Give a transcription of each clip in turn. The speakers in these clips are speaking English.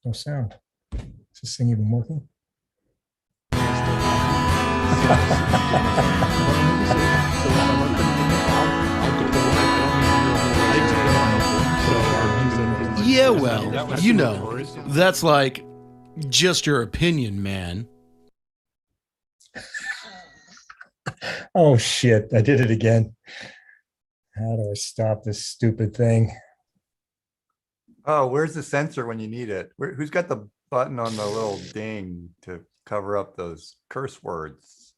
No sound. Is this thing even working? Yeah, well, you know, that's like just your opinion, man. Oh, shit. I did it again. How do I stop this stupid thing? Oh, where's the sensor when you need it? Who's got the button on the little ding to cover up those curse words?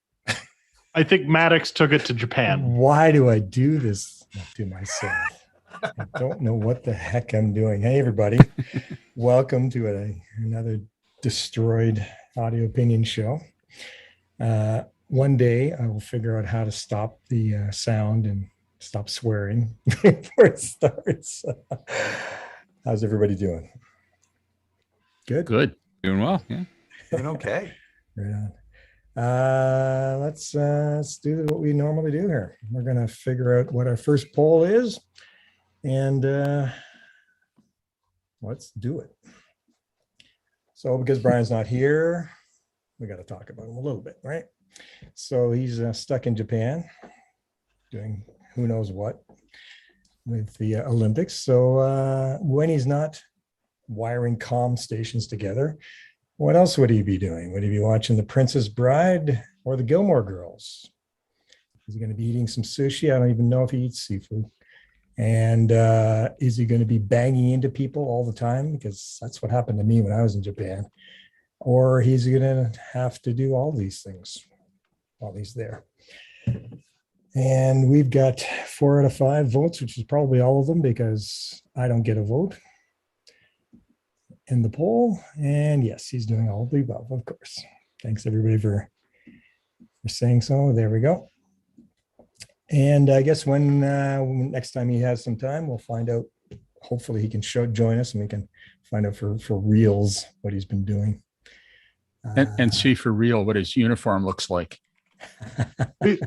I think Maddox took it to Japan. Why do I do this to myself? I don't know what the heck I'm doing. Hey, everybody. Welcome to another destroyed audio opinion show. One day I will figure out how to stop the sound and stop swearing before it starts. How's everybody doing? Good? Good. Doing well, yeah. Doing okay. Right on. Let's do what we normally do here. We're going to figure out what our first poll is, and let's do it. So because Brian's not here, we got to talk about him a little bit, right? So he's stuck in Japan doing who knows what with the Olympics. So when he's not wiring comm stations together, what else would he be doing? Would he be watching The Princess Bride or The Gilmore Girls? Is he going to be eating some sushi? I don't even know if he eats seafood. And is he going to be banging into people all the time? Because that's what happened to me when I was in Japan. Or he's going to have to do all these things while he's there. And we've got 4 out of 5 votes, which is probably all of them because I don't get a vote in the poll. And yes, he's doing all of the above, of course. Thanks everybody for saying so. There we go. And I guess when next time he has some time, we'll find out. Hopefully he can join us and we can find out for reals what he's been doing. And see for real what his uniform looks like.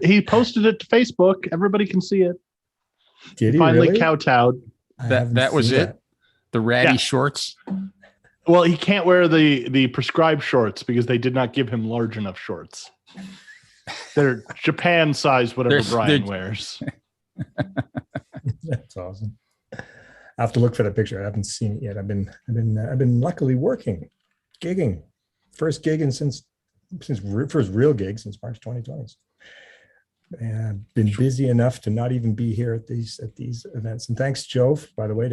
He posted it to Facebook. Everybody can see it. Did he finally really? Kowtowed. That was it? The ratty Yeah. shorts? Well, he can't wear the prescribed shorts because they did not give him large enough shorts. They're Japan size, whatever Brian wears. That's awesome. I have to look for the picture. I haven't seen it yet. I've been luckily working, gigging. First gig since first real gig since March 2020. And been busy enough to not even be here at these events. And thanks, Joe, by the way,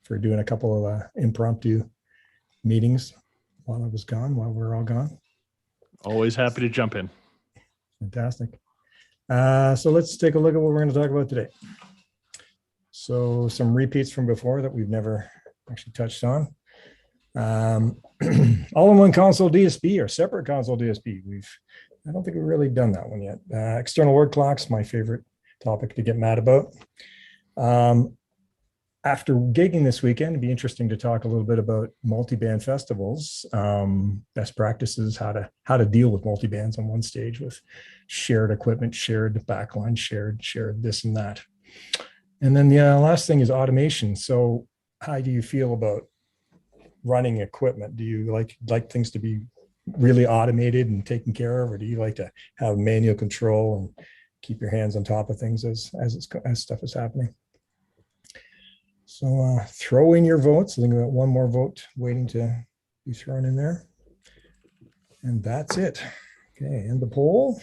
for doing a couple of impromptu meetings while I was gone, while we're all gone. Always happy to jump in. Fantastic. So let's take a look at what we're going to talk about today. So some repeats from before that we've never actually touched on. All-in-one console DSP or separate console DSP. I don't think we've really done that one yet. External word clocks, my favorite topic to get mad about. After gigging this weekend, it'd be interesting to talk a little bit about multi-band festivals, best practices, how to deal with multi-bands on one stage with shared equipment, shared backline, shared this and that. And then the last thing is automation. So how do you feel about running equipment? Do you like things to be really automated and taken care of, or do you like to have manual control and keep your hands on top of things as stuff is happening? So throw in your votes. I think we got one more vote waiting to be thrown in there. And that's it. Okay, end the poll.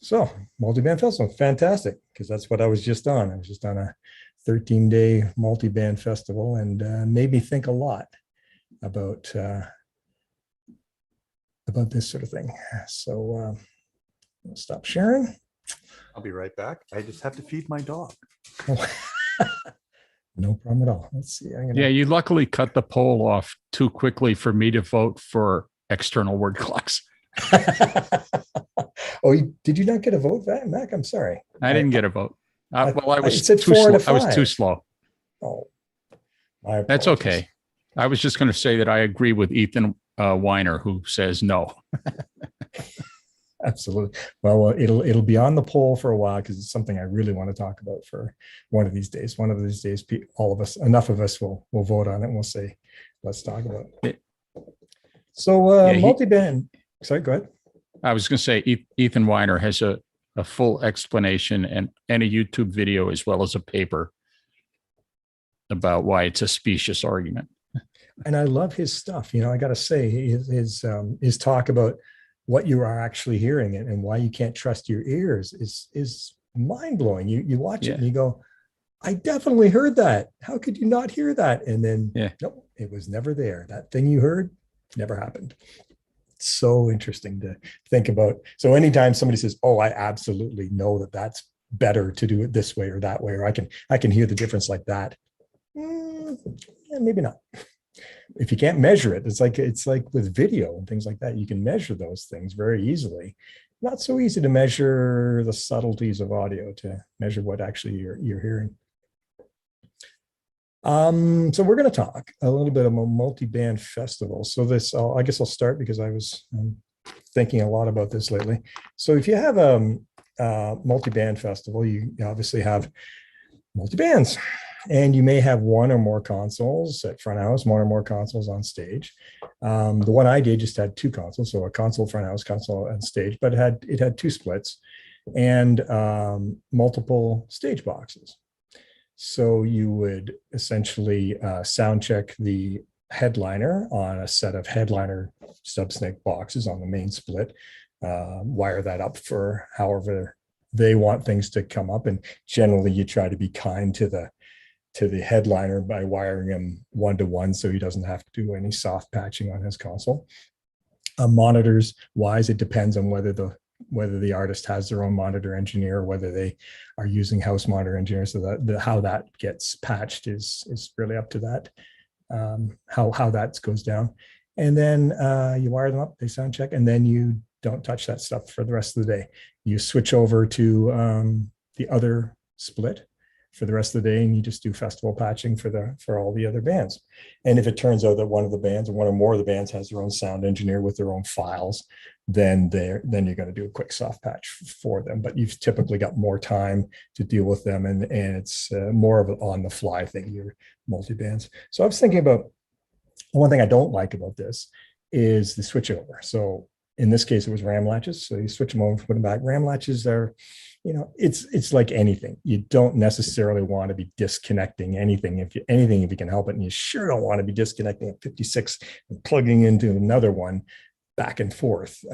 So multi-band festival, fantastic, because that's what I was just on. I was just on a 13-day multi-band festival and made me think a lot about this sort of thing. So I'll stop sharing. I'll be right back. I just have to feed my dog. No problem at all. Let's see. Yeah, you luckily cut the poll off too quickly for me to vote for external word clocks. Oh, did you not get a vote, Mac? I'm sorry. I didn't get a vote. I was said too 4 out slow. of 5. I was too slow. Oh, that's okay. I was just going to say that I agree with Ethan Weiner, who says no. Absolutely. Well, it'll be on the poll for a while because it's something I really want to talk about for one of these days. One of these days, all of us, enough of us will vote on it and we'll say let's talk about. It- So Yeah, multi-band. Sorry, go ahead. I was going to say Ethan Weiner has a full explanation and a YouTube video as well as a paper about why it's a specious argument. And I love his stuff. You know, I got to say, his talk about what you are actually hearing and why you can't trust your ears is mind blowing. You watch it and you go, I definitely heard that. How could you not hear that? And then, nope, it was never there. That thing you heard never happened. It's so interesting to think about. So anytime somebody says, "Oh, I absolutely know that that's better to do it this way or that way," or I can hear the difference like that. Maybe not. If you can't measure it, it's like with video and things like that. You can measure those things very easily. Not so easy to measure the subtleties of audio, to measure what actually you're hearing. So we're going to talk a little bit about multi-band festivals. So I guess I'll start because I was thinking a lot about this lately. So if you have a multi-band festival, you obviously have multi-bands, and you may have one or more consoles at front house, one or more consoles on stage. The one I did just had two consoles, so a console front house, console on stage, but it had two splits and multiple stage boxes. So you would essentially sound check the headliner on a set of headliner subsnake boxes on the main split, wire that up for however they want things to come up. And generally you try to be kind to the headliner by wiring him 1-to-1 so he doesn't have to do any soft patching on his console. Monitors wise, it depends on whether the artist has their own monitor engineer or whether they are using house monitor engineers. So that how that gets patched is really up to that, how that goes down. And then you wire them up, they sound check, and then you don't touch that stuff for the rest of the day. You switch over to the other split for the rest of the day, and you just do festival patching for all the other bands. And if it turns out that one of the bands or one or more of the bands has their own sound engineer with their own files, then you're going to do a quick soft patch for them. But you've typically got more time to deal with them, and it's more of an on the fly thing, your multi-bands. So I was thinking about one thing I don't like about this is the switchover. So in this case, it was RAM latches. So you switch them over, put them back. RAM latches are, it's like anything. You don't necessarily want to be disconnecting anything if you can help it. And you sure don't want to be disconnecting at 56 and plugging into another one back and forth.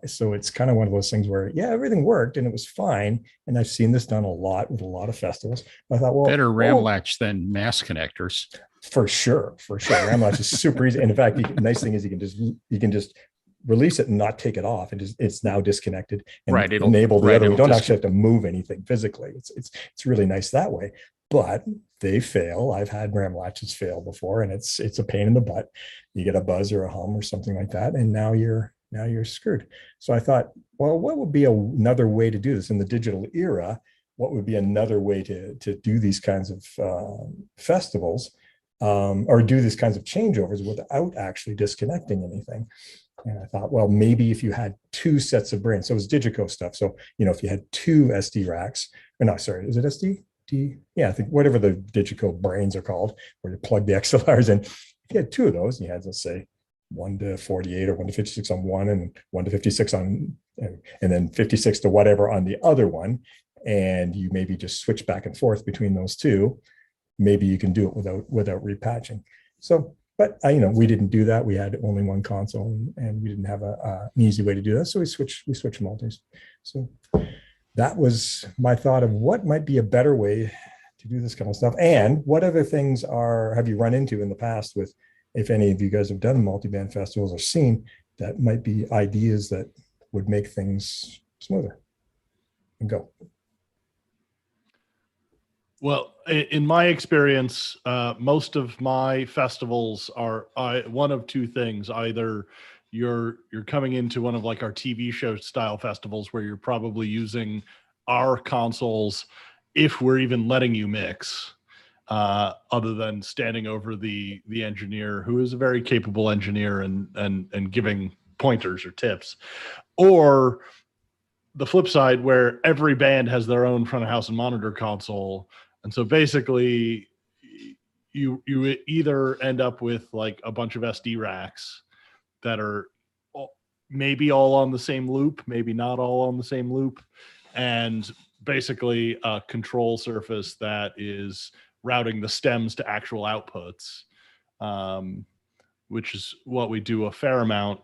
So it's kind of one of those things where, everything worked and it was fine. And I've seen this done a lot with a lot of festivals. I thought, well, better RAM latch than mass connectors. For sure. RAM latch is super easy. And in fact, the nice thing is you can just release it and not take it off, and it's now disconnected and enable the other. You don't actually have to move anything physically. It's really nice that way, but they fail. I've had RAM latches fail before, and it's a pain in the butt. You get a buzz or a hum or something like that, and now you're screwed. So I thought, well, what would be another way to do this in the digital era? What would be another way to do these kinds of festivals, or do these kinds of changeovers without actually disconnecting anything? And I thought, well, maybe if you had two sets of brains, so it was Digico stuff. So, if you had two SD racks, or no, sorry, is it SD? Yeah, I think whatever the Digico brains are called, where you plug the XLRs in. If you had two of those, and you had, let's say, 1 to 48 or 1 to 56 on one, and 1 to 56 on, and then 56 to whatever on the other one, and you maybe just switch back and forth between those two, maybe you can do it without repatching. So, but we didn't do that. We had only one console, and we didn't have an easy way to do that. So we switched multis. So that was my thought of what might be a better way to do this kind of stuff. And what other things have you run into in the past with, if any of you guys have done multi-band festivals or seen, that might be ideas that would make things smoother? And go. Well, in my experience, most of my festivals are one of two things. Either you're coming into one of like our TV show style festivals where you're probably using our consoles, if we're even letting you mix, other than standing over the engineer, who is a very capable engineer and giving pointers or tips, or the flip side where every band has their own front of house and monitor console. And so basically you either end up with like a bunch of SD racks that are maybe all on the same loop, maybe not all on the same loop, and basically a control surface that is routing the stems to actual outputs, which is what we do a fair amount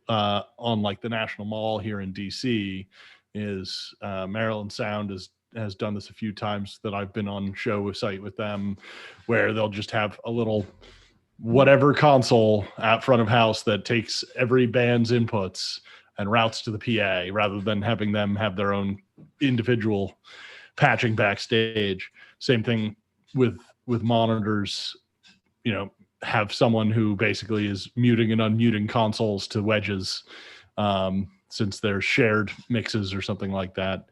on like the National Mall here in DC. Is Maryland Sound has done this a few times that I've been on show site with them, where they'll just have a little whatever console out front of house that takes every band's inputs and routes to the PA, rather than having them have their own individual patching backstage. Same thing with monitors, have someone who basically is muting and unmuting consoles to wedges, since they're shared mixes or something like that.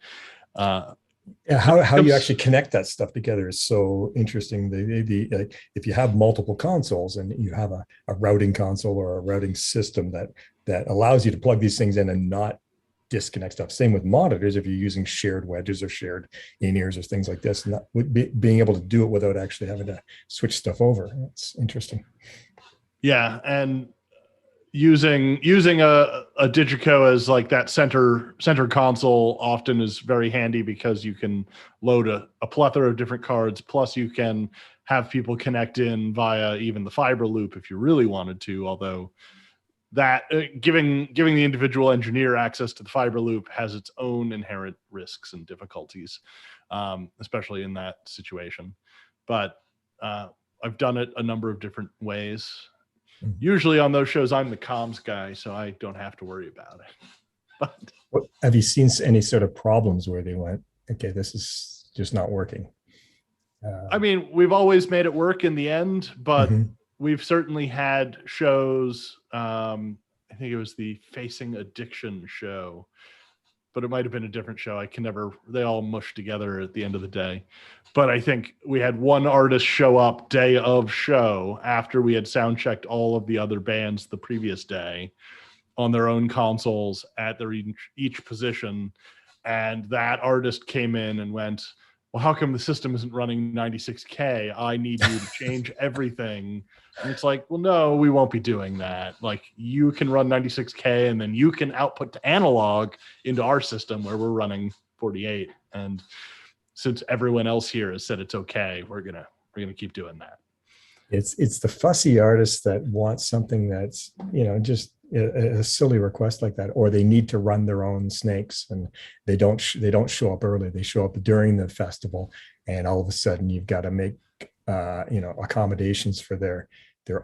Yeah, how you actually connect that stuff together is so interesting. If you have multiple consoles and you have a routing console or a routing system that allows you to plug these things in and not disconnect stuff. Same with monitors, if you're using shared wedges or shared in-ears or things like this, being able to do it without actually having to switch stuff over. It's interesting. Yeah, and using a Digico as like that center console often is very handy, because you can load a plethora of different cards, plus you can have people connect in via even the fiber loop if you really wanted to, although that giving the individual engineer access to the fiber loop has its own inherent risks and difficulties, especially in that situation. But I've done it a number of different ways. Usually on those shows, I'm the comms guy, so I don't have to worry about it. But Have you seen any sort of problems where they went, okay, this is just not working? I mean, we've always made it work in the end, but Mhm. we've certainly had shows. I think it was the Facing Addiction show, but it might have been a different show. They all mush together at the end of the day. But I think we had one artist show up day of show after we had sound checked all of the other bands the previous day on their own consoles at their each position. And that artist came in and went, well, how come the system isn't running 96K? I need you to change everything. And it's like, well, no, we won't be doing that. Like, you can run 96K and then you can output to analog into our system where we're running 48. And since everyone else here has said it's okay, we're gonna keep doing that. It's the fussy artists that want something that's, just a silly request like that, or they need to run their own snakes and they don't show up early. They show up during the festival, and all of a sudden you've got to make accommodations for their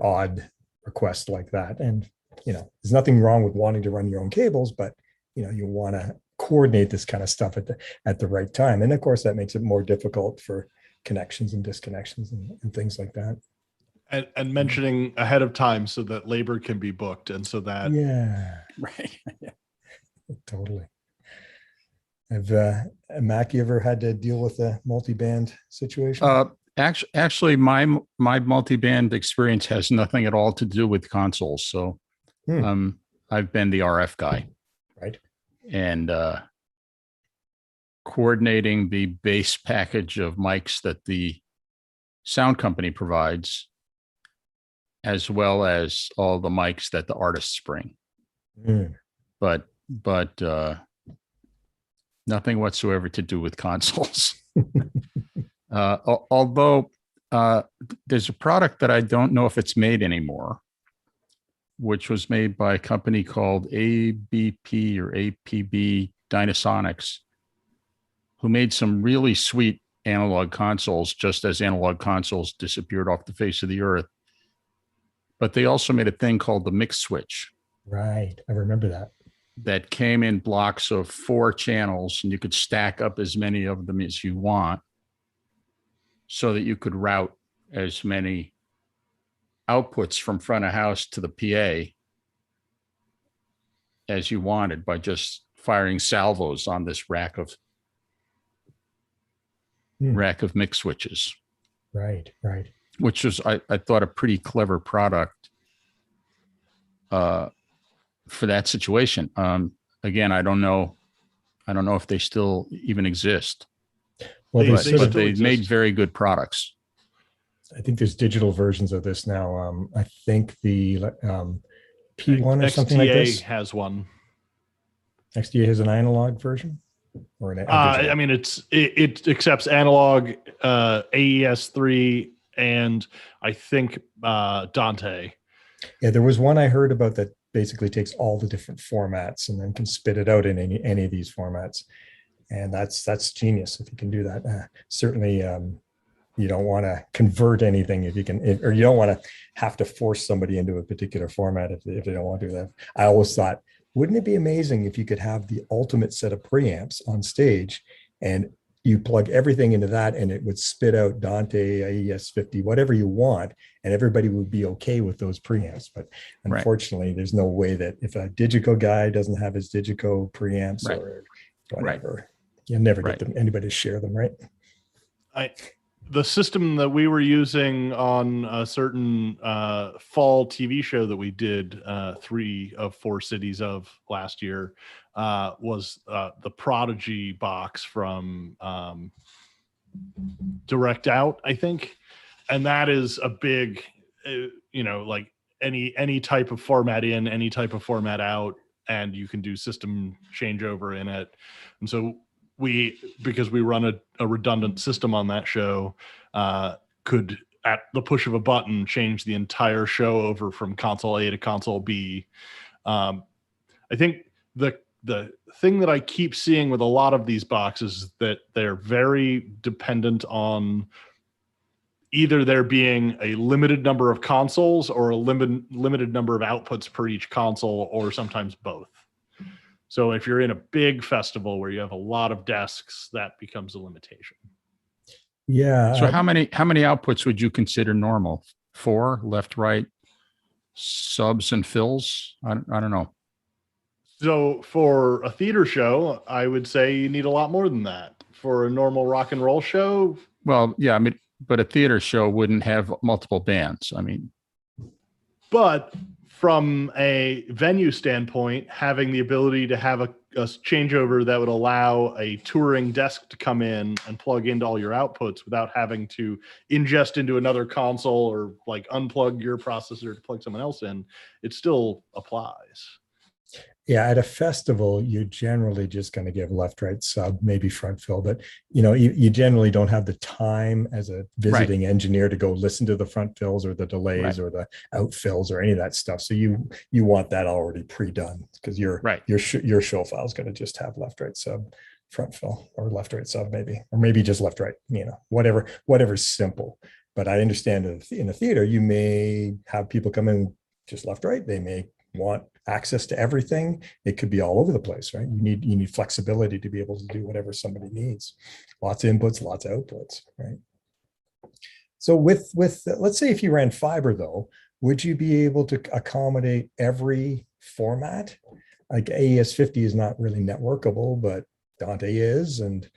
odd request like that. And there's nothing wrong with wanting to run your own cables, but you want to coordinate this kind of stuff at the right time. And of course that makes it more difficult for connections and disconnections and things like that. And mentioning ahead of time so that labor can be booked, and so that right. Yeah, totally. Have Mac, you ever had to deal with a multi-band situation? Actually, my multi-band experience has nothing at all to do with consoles. So I've been the RF guy. Right. And coordinating the base package of mics that the sound company provides, as well as all the mics that the artists bring. But nothing whatsoever to do with consoles. Although there's a product that I don't know if it's made anymore, which was made by a company called ABP or APB Dynasonics, who made some really sweet analog consoles, just as analog consoles disappeared off the face of the earth. But they also made a thing called the mix switch. Right. I remember that. That came in blocks of 4 channels, and you could stack up as many of them as you want, so that you could route as many outputs from front of house to the PA as you wanted by just firing salvos on this rack of mix switches. Right. Which was, I thought, a pretty clever product for that situation. Again, I don't know if they still even exist. Well, But they made very good products. I think there's digital versions of this now. I think the P1 or something like this. XTA has one. XDA has an analog version or a digital? I mean, it accepts analog, AES3, and I think Dante. Yeah, there was one I heard about that basically takes all the different formats and then can spit it out in any of these formats. And that's genius if you can do that. Certainly, you don't want to convert anything if you can, or you don't want to have to force somebody into a particular format if they don't want to do that. I always thought, wouldn't it be amazing if you could have the ultimate set of preamps on stage and you plug everything into that and it would spit out Dante, AES50, whatever you want, and everybody would be okay with those preamps. But unfortunately, there's no way that if a Digico guy doesn't have his Digico preamps or whatever, you'll never get anybody to share them, right? The system that we were using on a certain fall TV show that we did 3 of 4 cities of last year was the Prodigy box from Direct Out, I think. And that is a big, like any type of format in, any type of format out, and you can do system changeover in it. And so because we run a redundant system on that show, could at the push of a button change the entire show over from console A to console B. I think the thing that I keep seeing with a lot of these boxes is that they're very dependent on either there being a limited number of consoles or a limited number of outputs per each console, or sometimes both. So if you're in a big festival where you have a lot of desks, that becomes a limitation. Yeah. So how many outputs would you consider normal? 4, left, right, subs and fills? I don't know. So for a theater show, I would say you need a lot more than that. For a normal rock and roll show, well, yeah, I mean, but a theater show wouldn't have multiple bands. I mean, but from a venue standpoint, having the ability to have a changeover that would allow a touring desk to come in and plug into all your outputs without having to ingest into another console or like unplug your processor to plug someone else in, it still applies. Yeah, at a festival, you're generally just going to give left, right, sub, maybe front fill, but you generally don't have the time as a visiting engineer to go listen to the front fills or the delays or the out fills or any of that stuff. So you want that already pre-done because your show file is going to just have left, right, sub, front fill, or left, right, sub maybe, or maybe just left, right, whatever's simple. But I understand in a theater, you may have people come in just left, right. They may want access to everything. It could be all over the place, right? You need flexibility to be able to do whatever somebody needs. Lots of inputs, lots of outputs, right? So with let's say if you ran fiber though, would you be able to accommodate every format? Like AES50 is not really networkable, but Dante is, and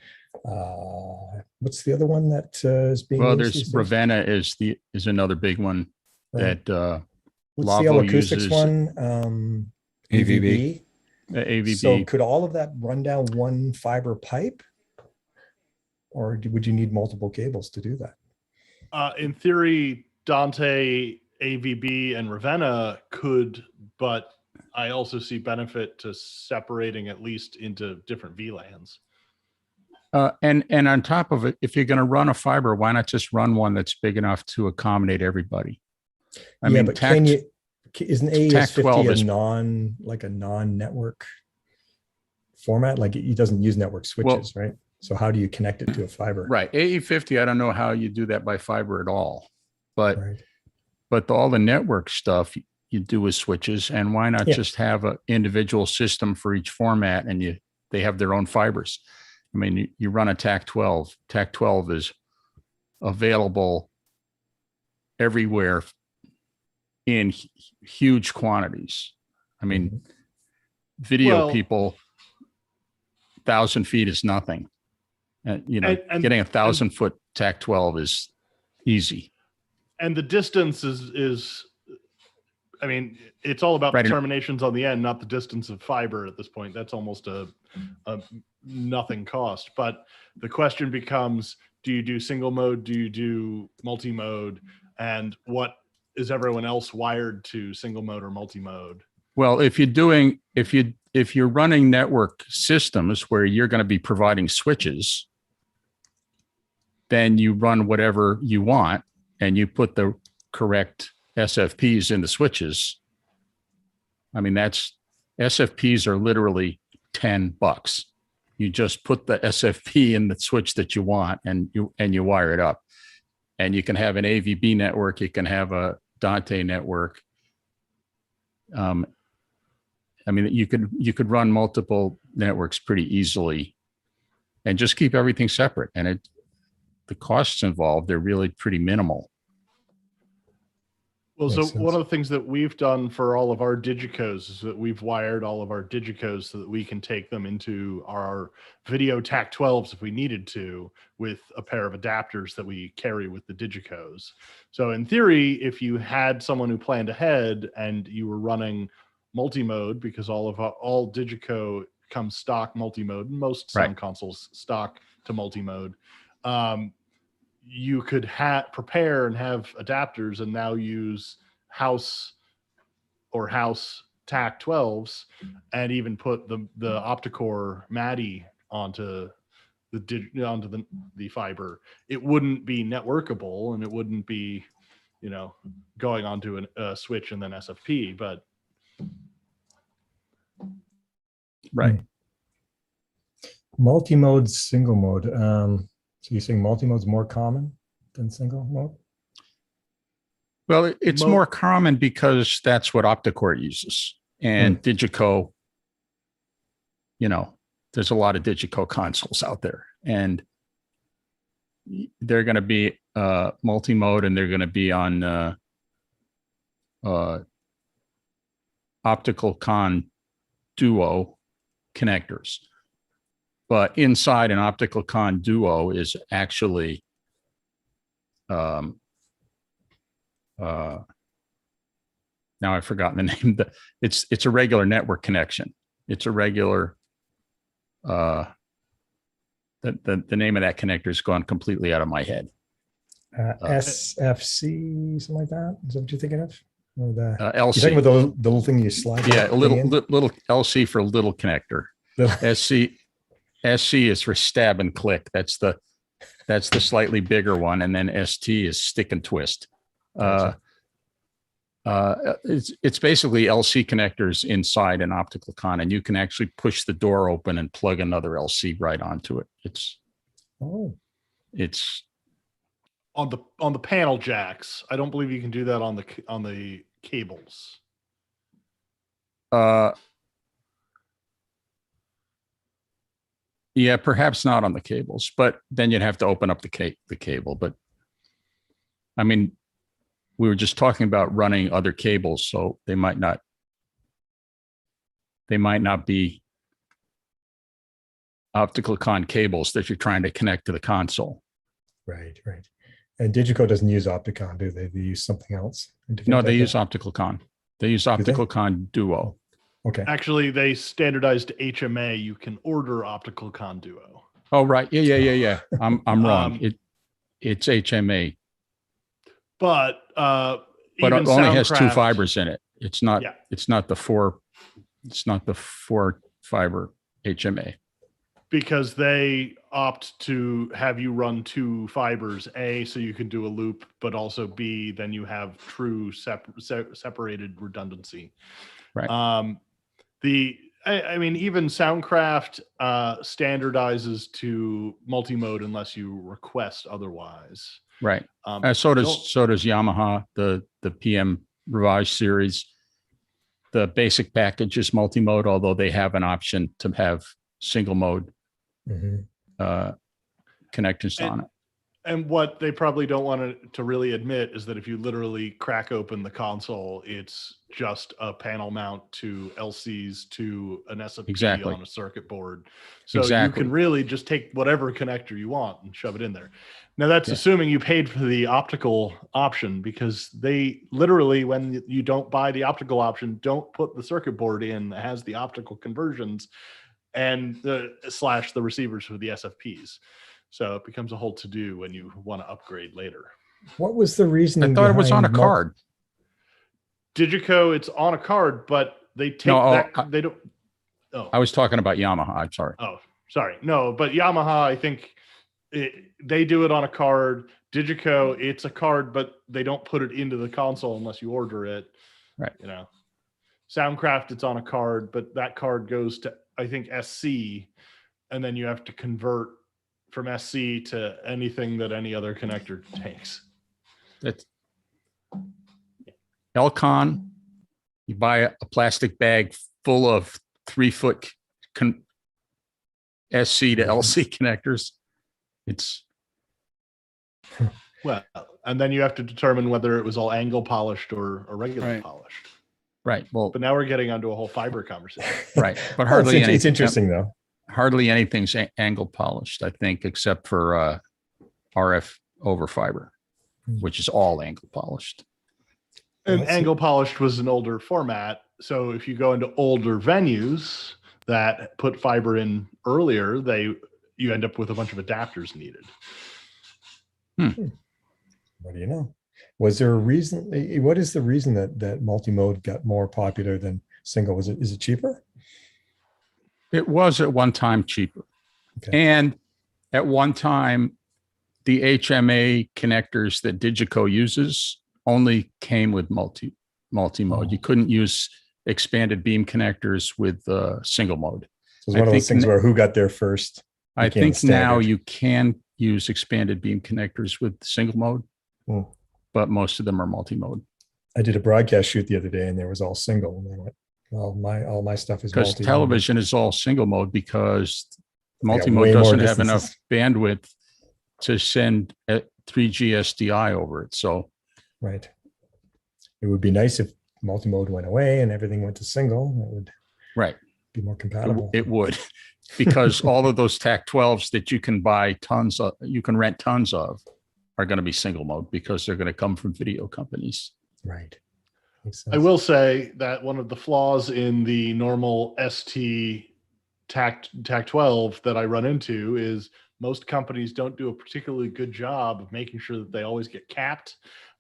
what's the other one that is being used? There's Ravenna is another big one that what's Lavo the All Acoustics uses, one? AVB. AVB. So could all of that run down one fiber pipe? Or would you need multiple cables to do that? In theory, Dante, AVB, and Ravenna could, but I also see benefit to separating at least into different VLANs. And on top of it, if you're going to run a fiber, why not just run one that's big enough to accommodate everybody? I mean, but isn't AES50 a non-network format? Like it doesn't use network switches, right? So how do you connect it to a fiber? Right. AE50, I don't know how you do that by fiber at all. But all the network stuff you do with switches, and why not just have an individual system for each format and they have their own fibers? I mean, you run a TAC12. TAC12 is available everywhere in huge quantities. I mean, video people, 1,000 feet is nothing. Getting 1,000-foot TAC12 is easy. And the distance is I mean, it's all about the terminations on the end, not the distance of fiber at this point. That's almost a nothing cost. But the question becomes, Do you do single mode? Do you do multi-mode? And what is everyone else wired to, single mode or multi-mode? Well, if you're running network systems where you're going to be providing switches, then you run whatever you want and you put the correct SFPs in the switches. I mean, SFPs are literally $10. You just put the SFP in the switch that you want and you wire it up. And you can have an AVB network, you can have a Dante network. I mean, you could run multiple networks pretty easily and just keep everything separate. And the costs involved, they're really pretty minimal. Well, so Makes sense. one of the things that we've done for all of our Digicos is that we've wired all of our Digicos so that we can take them into our video TAC-12s if we needed to, with a pair of adapters that we carry with the Digicos. So in theory, if you had someone who planned ahead and you were running multi-mode, because all Digico comes stock multi-mode, and most sound consoles stock to multi-mode, you could prepare and have adapters and now use house TAC-12s and even put the Opticore MADI onto the fiber. It wouldn't be networkable and it wouldn't be, going onto a switch and then SFP, but Right. Multi-mode, single mode. So you're saying multi-mode's more common than single mode? Well, it's more common because that's what Opticore uses. And Digico, there's a lot of Digico consoles out there. And they're going to be multi-mode and they're going to be on optical con duo connectors. But inside an optical con duo is actually now I've forgotten the name. It's a regular network connection. It's a regular the name of that connector has gone completely out of my head. SFC, something like that. Is that what you're thinking of? Or the LC. You're talking about the little thing you slide. Yeah, that a thing in? little LC for little connector. SC is for stab and click. That's the slightly bigger one, and then ST is stick and twist. Gotcha. It's basically LC connectors inside an optical con, and you can actually push the door open and plug another LC right onto it. It's on the panel jacks. I don't believe you can do that on the cables. Yeah, perhaps not on the cables, but then you'd have to open up the cable. But I mean, we were just talking about running other cables, so they might not be optical con cables that you're trying to connect to the console. Right. And Digico doesn't use Opticon, do they? They use something else? No, they use optical con. They use optical con duo. Okay. Actually, they standardized HMA. You can order optical con duo. Oh, right. Yeah. I'm wrong. It's HMA. But But it only has two fibers in it. It's not the four fiber HMA. Because they opt to have you run two fibers, A, so you can do a loop, but also B, then you have true separated redundancy. Right. I mean, even Soundcraft standardizes to multi-mode unless you request otherwise. Right. So does Yamaha, the PM Revised series. The basic package is multi-mode, although they have an option to have single mode connectors on it. And what they probably don't want to really admit is that if you literally crack open the console, it's just a panel mount to LCs to an SFP on a circuit board. So you can really just take whatever connector you want and shove it in there. Now that's assuming you paid for the optical option, because they literally, when you don't buy the optical option, don't put the circuit board in that has the optical conversions and the receivers for the SFPs. So it becomes a whole to-do when you want to upgrade later. What was the reasoning? I thought it was on a behind card. Digico, it's on a card, but they take they don't. Oh, I was talking about Yamaha. I'm sorry. oh, sorry. No, but Yamaha, I think they do it on a card. Digico, it's a card, but they don't put it into the console unless you order it. Right. You know, Soundcraft, it's on a card, but that card goes to, I think, SC, and then you have to convert from SC to anything that any other connector takes. That's Elcon. You buy a plastic bag full of 3-foot SC to LC connectors. It's Well, and then you have to determine whether it was all angle polished or regular Right. polished. right. Well, But now we're getting onto a whole fiber conversation. right. But Well, hardly it's anything. interesting though. Hardly anything's angle polished, I think, except for RF over fiber, which is all angle polished. And Let's see. angle polished was an older format. So if you go into older venues that put fiber in earlier, you end up with a bunch of adapters needed. What do you know? Was there a reason? What is the reason that multi-mode got more popular than single? Is it cheaper? It was at one time cheaper. Okay. And at one time, the HMA connectors that Digico uses only came with multi-mode. Oh. You couldn't use expanded beam connectors with single mode. So it's I one of those think things where who got there first? I became think now standard. you can use expanded beam connectors with single mode, Hmm. but most of them are multi-mode. I did a broadcast shoot the other day, and there was all single. And I went, "Well, all my stuff is Because multi." television is all single mode because They got way multi-mode more doesn't have enough distances. bandwidth to send 3G SDI over it. So Right. It would be nice if multi-mode went away and everything went to single. It would right, be more compatible. it would, because all of those TAC 12s that you can buy tons of, you can rent tons of, are going to be single mode because they're going to come from video companies. Right. Makes I sense. will say that one of the flaws in the normal ST TAC 12 that I run into is most companies don't do a particularly good job of making sure that they always get capped,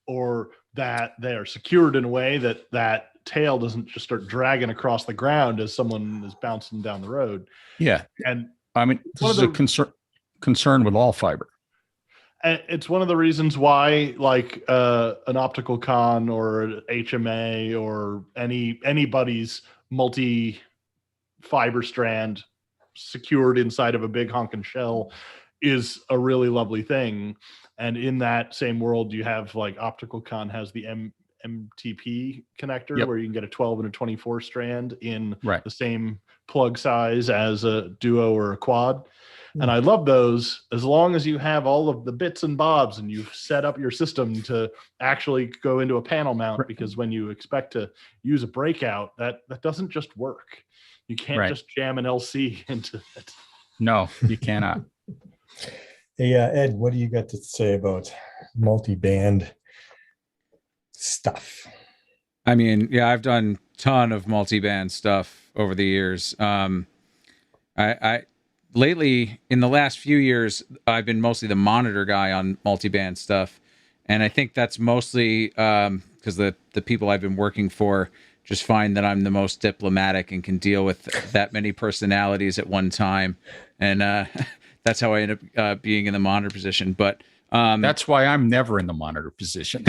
or that they are secured in a way that that tail doesn't just start dragging across the ground as someone is bouncing down the road. Yeah. And I mean, One this of is a concern with all fiber. it's one of the reasons why, like an optical con or an HMA or anybody's multi fiber strand secured inside of a big honking shell is a really lovely thing. And in that same world, you have like optical con has the MTP connector, Yep. where you can get a 12 and a 24 strand in Right. the same plug size as a duo or a quad. And I love those as long as you have all of the bits and bobs and you've set up your system to actually go into a panel mount, Right. because when you expect to use a breakout, that doesn't just work. You can't Right. just jam an LC into it. No, you cannot. Hey, Ed, what do you got to say about multi-band stuff? I mean, yeah, I've done a ton of multi-band stuff over the years. I lately, in the last few years, I've been mostly the monitor guy on multi-band stuff, and I think that's mostly because the people I've been working for just find that I'm the most diplomatic and can deal with that many personalities at one time, and that's how I end up being in the monitor position. But That's why I'm never in the monitor position.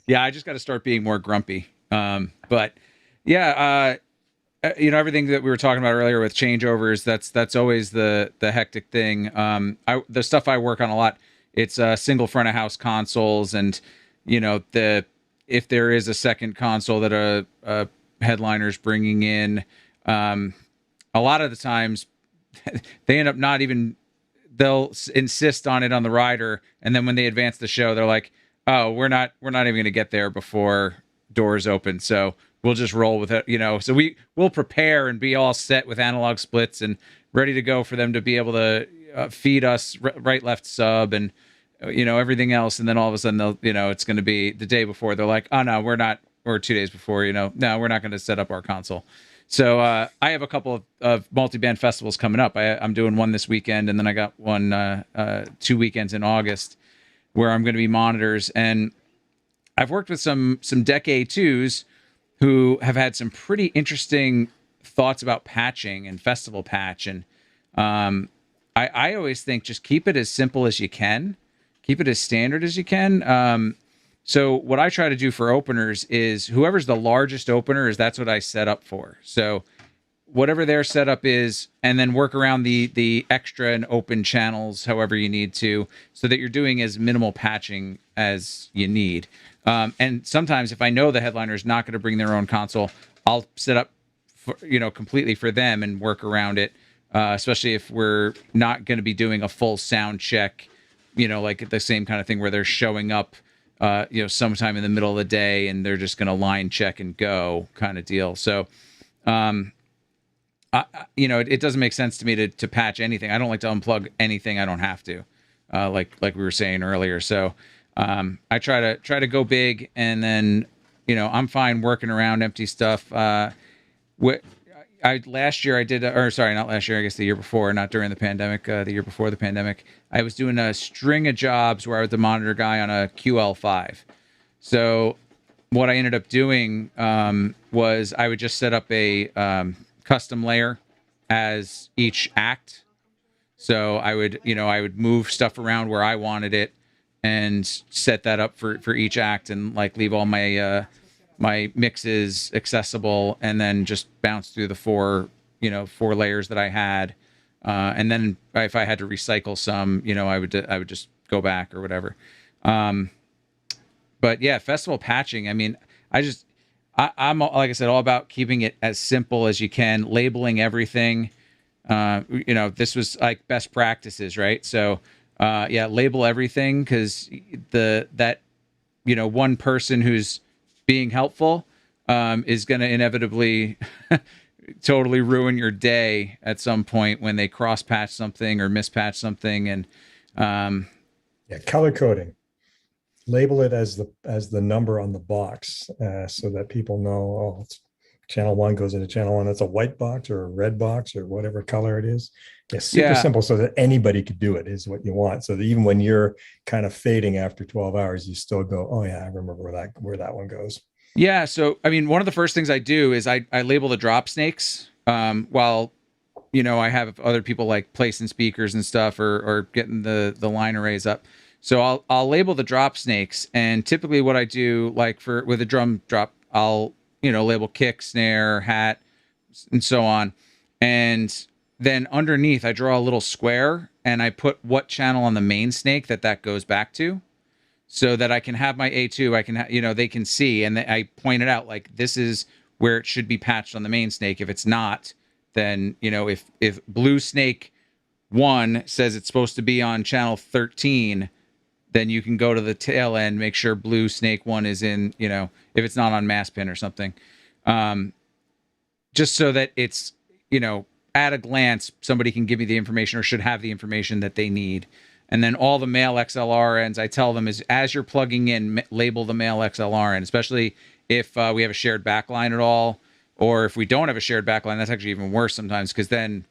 yeah, I just got to start being more grumpy. But yeah, everything that we were talking about earlier with changeovers, that's always the hectic thing. The stuff I work on a lot, it's single front of house consoles, and if there is a second console that a headliner's bringing in, a lot of the times they end up not even. They'll insist on it on the rider, and then when they advance the show, they're like, "Oh, we're not even going to get there before doors open, so we'll just roll with it." So we'll prepare and be all set with analog splits and ready to go for them to be able to feed us right, left sub and everything else, and then all of a sudden they'll it's going to be the day before. They're like, "Oh no, we're not," or 2 days before. No, we're not going to set up our console. So I have a couple of multi-band festivals coming up. I'm doing one this weekend, and then I got one 2 weekends in August where I'm going to be monitors. And I've worked with some Decade 2s who have had some pretty interesting thoughts about patching and festival patch. And I always think just keep it as simple as you can. Keep it as standard as you can. So what I try to do for openers is whoever's the largest opener that's what I set up for. So whatever their setup is, and then work around the extra and open channels however you need to, so that you're doing as minimal patching as you need. And sometimes if I know the headliner is not going to bring their own console, I'll set up completely for them and work around it, especially if we're not going to be doing a full sound check, like the same kind of thing where they're showing up sometime in the middle of the day and they're just going to line check and go kind of deal. So it doesn't make sense to me to patch anything. I don't like to unplug anything I don't have to, like we were saying earlier. So I try to go big, and then I'm fine working around empty stuff. Last year I did, or sorry, not last year, I guess the year before, not during the pandemic, the year before the pandemic, I was doing a string of jobs where I was the monitor guy on a QL5. So what I ended up doing was I would just set up a custom layer as each act. So I would move stuff around where I wanted it and set that up for each act, and like leave all my my mixes accessible, and then just bounce through the four layers that I had. And then if I had to recycle some, I would just go back or whatever. But yeah, festival patching. I mean, I'm like I said, all about keeping it as simple as you can, labeling everything. This was like best practices, right? So label everything, because one person who's being helpful is going to inevitably totally ruin your day at some point when they cross patch something or mispatch something. And color coding. Label it as the number on the box, so that people know, it's channel 1 goes into channel 1. It's a white box or a red box or whatever color it is. Yeah, super simple, so that anybody could do it is what you want. So that even when you're kind of fading after 12 hours, you still go, oh yeah, I remember where that one goes. Yeah. So, I mean, one of the first things I do is I label the drop snakes, while, I have other people like placing speakers and stuff or getting the line arrays up. So I'll label the drop snakes, and typically what I do, like with a drum drop, I'll, label kick, snare, hat, and so on. And then underneath I draw a little square and I put what channel on the main snake that goes back to, so that I can have my A2, I can they can see, and I point it out, like, this is where it should be patched on the main snake. If it's not, then, if blue snake 1 says it's supposed to be on channel 13, then you can go to the tail end, make sure blue snake 1 is in, if it's not on mass pin or something. Just so that it's, at a glance, somebody can give me the information, or should have the information that they need. And then all the male XLR ends, I tell them, is as you're plugging in, label the male XLR end, especially if we have a shared backline at all, or if we don't have a shared backline. That's actually even worse sometimes, because then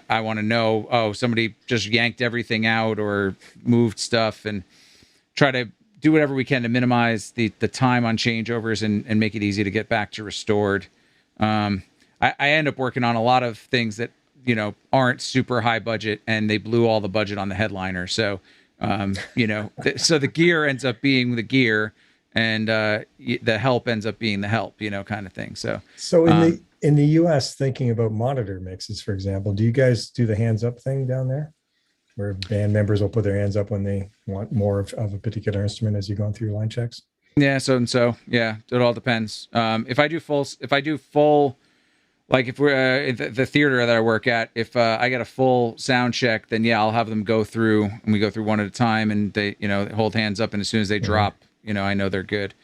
I want to know, oh, somebody just yanked everything out or moved stuff, and try to do whatever we can to minimize the time on changeovers and make it easy to get back to restored. I end up working on a lot of things that, aren't super high budget, and they blew all the budget on the headliner. So, so the gear ends up being the gear, and the help ends up being the help, kind of thing. So in the US, thinking about monitor mixes, for example, do you guys do the hands up thing down there, where band members will put their hands up when they want more of a particular instrument as you're going through your line checks? Yeah. So yeah, it all depends. If I do full, like if we're the theater that I work at, if I get a full sound check, then yeah, I'll have them go through, and we go through one at a time, and they, hold hands up, and as soon as they drop, I know they're good.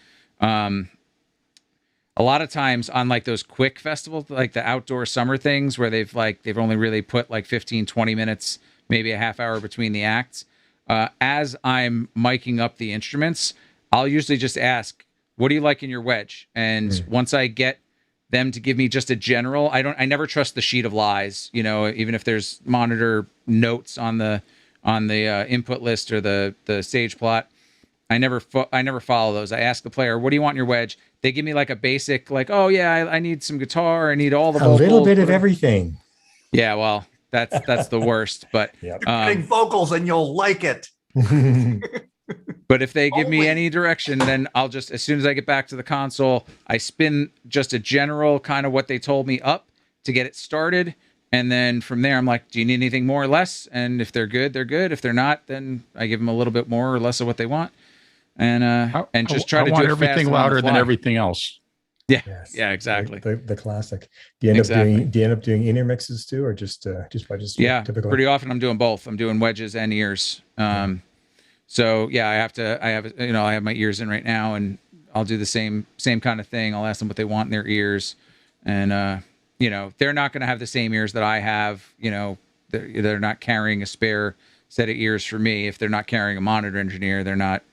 A lot of times on like those quick festivals, like the outdoor summer things, where they've only really put like 15, 20 minutes, maybe a half hour between the acts. As I'm miking up the instruments, I'll usually just ask, what do you like in your wedge? And once I get them to give me just a general. I never trust the sheet of lies, even if there's monitor notes on the input list or the stage plot. I never follow those. I ask the player, what do you want in your wedge? They give me like a basic, like, oh yeah, I need some guitar. I need all the vocals. A little bit of everything. Yeah, well, that's the worst. But You're getting vocals and you'll like it. But if they give me any direction, then I'll just, as soon as I get back to the console, I spin just a general kind of what they told me up to get it started. And then from there, I'm like, do you need anything more or less? And if they're good, they're good. If they're not, then I give them a little bit more or less of what they want. And just try to do everything louder than everything else. Yeah, Yes. yeah, exactly. The classic. Do you end up doing inner mixes too, or just yeah, typical? Pretty often I'm doing both. I'm doing wedges and ears. So yeah, I have my ears in right now, and I'll do the same kind of thing. I'll ask them what they want in their ears, and they're not going to have the same ears that I have. They're not carrying a spare set of ears for me. If they're not carrying a monitor engineer, they're not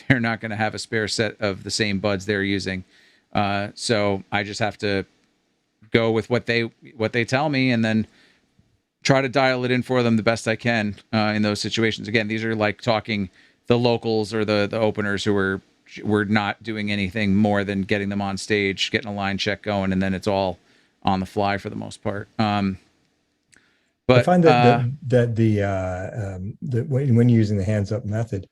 going to have a spare set of the same buds they're using. So I just have to go with what they tell me, and then try to dial it in for them the best I can in those situations. Again, these are like talking the locals or the openers who we're not doing anything more than getting them on stage, getting a line check going, and then it's all on the fly for the most part. But I find that when you're using the hands up method,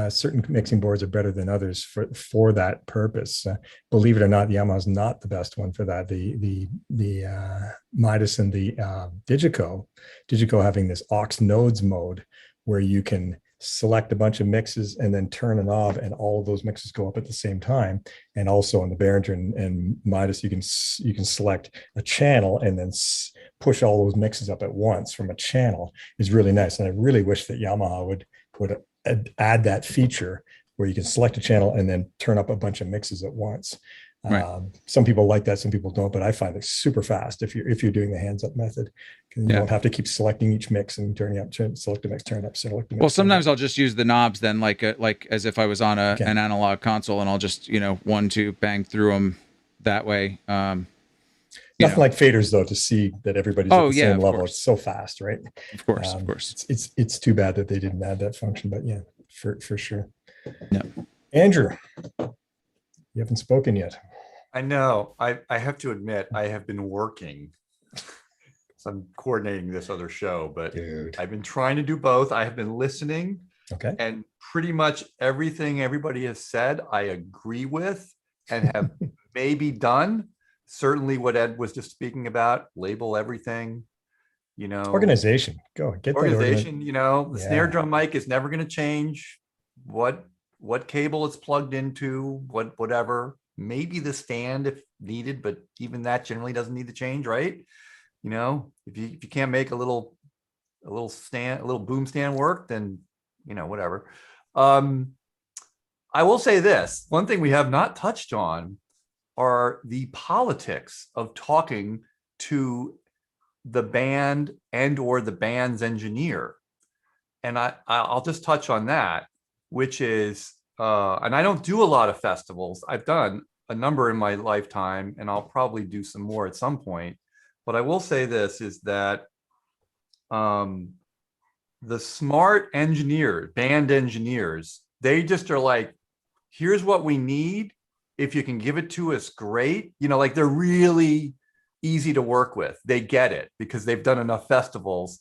certain mixing boards are better than others for that purpose. Believe it or not, the Yamaha's not the best one for that. The Midas and the Digico having this aux nodes mode where you can select a bunch of mixes and then turn a knob, and all of those mixes go up at the same time. And also on the Behringer and Midas, you can select a channel and then push all those mixes up at once from a channel. Is really nice. And I really wish that Yamaha would add that feature where you can select a channel and then turn up a bunch of mixes at once. Right. Some people like that, some people don't, but I find it super fast if you're doing the hands up method. You don't have to keep selecting each mix and turning up, select the mix, turn up, select the mix. Well, sometimes I'll just use the knobs then, like as if I was on an analog console, and I'll just 1, 2, bang through them that way. Nothing like faders though, to see that everybody's at the same level. Course. It's so fast, right? Of course. It's too bad that they didn't add that function, but yeah, for sure. Yeah. Andrew, you haven't spoken yet. I know. I have to admit, I have been working. So I'm coordinating this other show, but I've been trying to do both. I have been listening. Okay. And pretty much everything everybody has said, I agree with and have maybe done. Certainly what Ed was just speaking about, label everything, organization, get organization, the snare drum mic is never going to change what cable it's plugged into, whatever, maybe the stand if needed, but even that generally doesn't need to change. Right. If you can't make a little stand, a little boom stand work, then, whatever. I will say this, one thing we have not touched on are the politics of talking to the band and or the band's engineer. And I'll just touch on that, which is, and I don't do a lot of festivals. I've done a number in my lifetime, and I'll probably do some more at some point. But I will say this is that the smart engineers, band engineers, they just are like, here's what we need. If you can give it to us, great. Like they're really easy to work with. They get it because they've done enough festivals,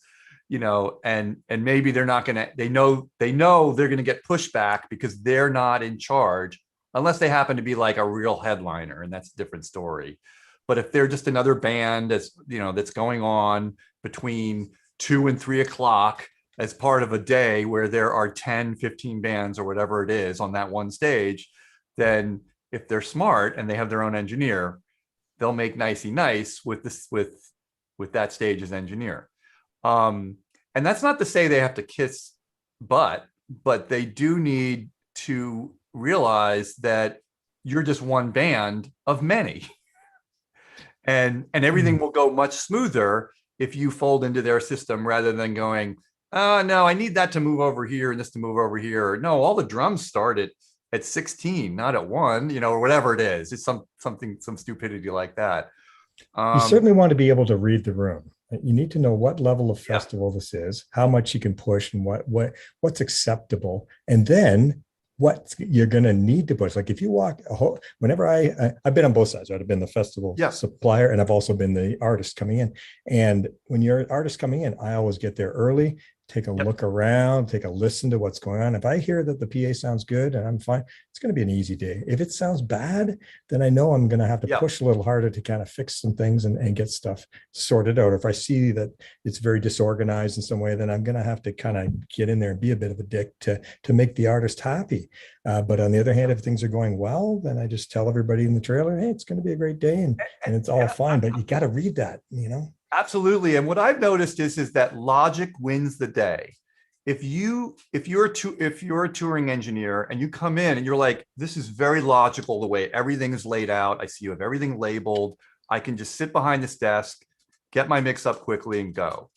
and maybe they're not going to, they know they're going to get pushback because they're not in charge unless they happen to be like a real headliner. And that's a different story. But if they're just another band that's going on between 2 and 3 o'clock as part of a day where there are 10, 15 bands or whatever it is on that one stage, then if they're smart and they have their own engineer, they'll make nicey nice with that stage's engineer. And that's not to say they have to kiss butt, but they do need to realize that you're just one band of many. And everything will go much smoother if you fold into their system rather than going, oh, no, I need that to move over here and this to move over here. No, all the drums start at at 16, not at 1, you know, or whatever it is. It's some stupidity like that. You certainly want to be able to read the room. You need to know what level of festival this is, how much you can push, and what's acceptable, and then what you're going to need to push. Like if you walk whenever I've been on both sides, right? I've been the festival supplier, and I've also been the artist coming in. And when you're an artist coming in, I always get there early, take a look around, take a listen to what's going on. If I hear that the PA sounds good and I'm fine, it's going to be an easy day. If it sounds bad, then I know I'm going to have to push a little harder to kind of fix some things and get stuff sorted out. If I see that it's very disorganized in some way, then I'm going to have to kind of get in there and be a bit of a dick to make the artist happy. But on the other hand, if things are going well, then I just tell everybody in the trailer, hey, it's going to be a great day, and it's all fine. But you got to read that, you know? Absolutely. And what I've noticed is that logic wins the day. If you're a touring engineer and you come in and you're like, this is very logical the way everything is laid out. I see you have everything labeled. I can just sit behind this desk, get my mix up quickly and go.